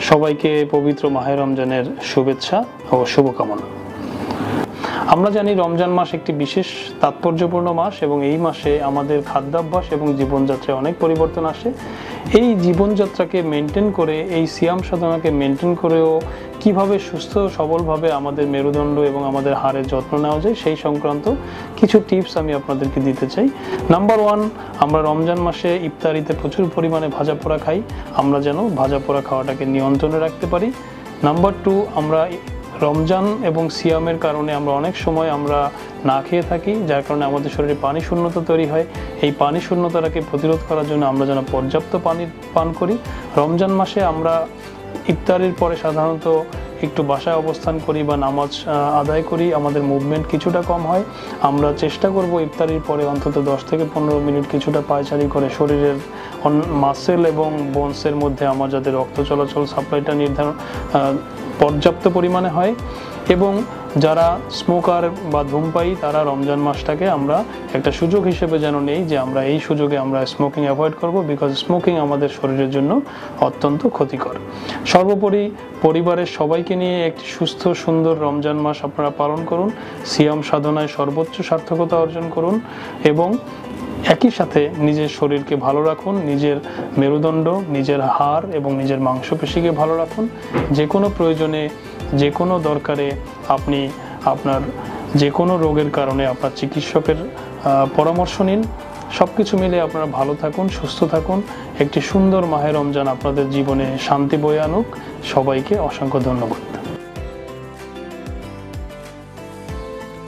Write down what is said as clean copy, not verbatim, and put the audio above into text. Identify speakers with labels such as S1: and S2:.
S1: সবাইকে পবিত্র মাহে রমজানের শুভেচ্ছা ও শুভকামনা। আমরা জানি রমজান মাস একটি বিশেষ তাৎপর্যপূর্ণ মাস এবং এই মাসে আমাদের খাদ্যাভ্যাস এবং জীবনযাত্রায় অনেক পরিবর্তন আসে। এই জীবনযাত্রাকে মেনটেন করে, এই সিয়াম সাধনাকে মেনটেন করেও কিভাবে সুস্থ সবলভাবে আমাদের মেরুদণ্ড এবং আমাদের হাড়ের যত্ন নেওয়া যায় সেই সংক্রান্ত কিছু টিপস আমি আপনাদেরকে দিতে চাই। নাম্বার 1, আমরা রমজান মাসে ইফতারিতে প্রচুর পরিমাণে ভাজা পোড়া খাই। আমরা যেন ভাজা পোড়া খাওয়াটাকে নিয়ন্ত্রণে রাখতে পারি। নাম্বার 2, আমরা রমজান এবং সিয়ামের কারণে আমরা অনেক সময় আমরা না খেয়ে থাকি, যার কারণে আমাদের শরীরে পানি শূন্যতা তৈরি হয়। এই পানি শূন্যতাটাকে প্রতিরোধ করার জন্য আমরা যেন পর্যাপ্ত পানি পান করি। রমজান মাসে আমরা ইফতারির পরে সাধারণত একটু বাসায় অবস্থান করি বা নামাজ আদায় করি, আমাদের মুভমেন্ট কিছুটা কম হয়। আমরা চেষ্টা করব ইফতারির পরে অন্তত 10 থেকে 15 মিনিট কিছুটা পায়চারি করে শরীরের মাসেল এবং বোনসের মধ্যে আমার যাতে রক্ত চলাচল সাপ্লাইটা পর্যাপ্ত পরিমাণে হয়। এবং যারা স্মোকার বা ধূমপায়ী তারা রমজান মাসটাকে আমরা একটা সুযোগ হিসেবে যেন নেই যে আমরা এই সুযোগে আমরা স্মোকিং অ্যাভয়েড করব, বিকজ স্মোকিং আমাদের শরীরের জন্য অত্যন্ত ক্ষতিকর। সর্বোপরি পরিবারের সবাইকে নিয়ে একটি সুস্থ সুন্দর রমজান মাস আপনারা পালন করুন, সিয়াম সাধনায় সর্বোচ্চ সার্থকতা অর্জন করুন এবং একই সাথে নিজের শরীরকে ভালো রাখুন, নিজের মেরুদণ্ড, নিজের হাড় এবং নিজের মাংসপেশিকে ভালো রাখুন। যে কোনো প্রয়োজনে, যে কোনো দরকারে আপনি আপনার যে কোনো রোগের কারণে আপনার চিকিৎসকের পরামর্শ নিন। সব কিছু মিলে আপনারা ভালো থাকুন, সুস্থ থাকুন। একটি সুন্দর মাহে রমজান আপনাদের জীবনে শান্তি বয়ে আনুক। সবাইকে অসংখ্য ধন্যবাদ।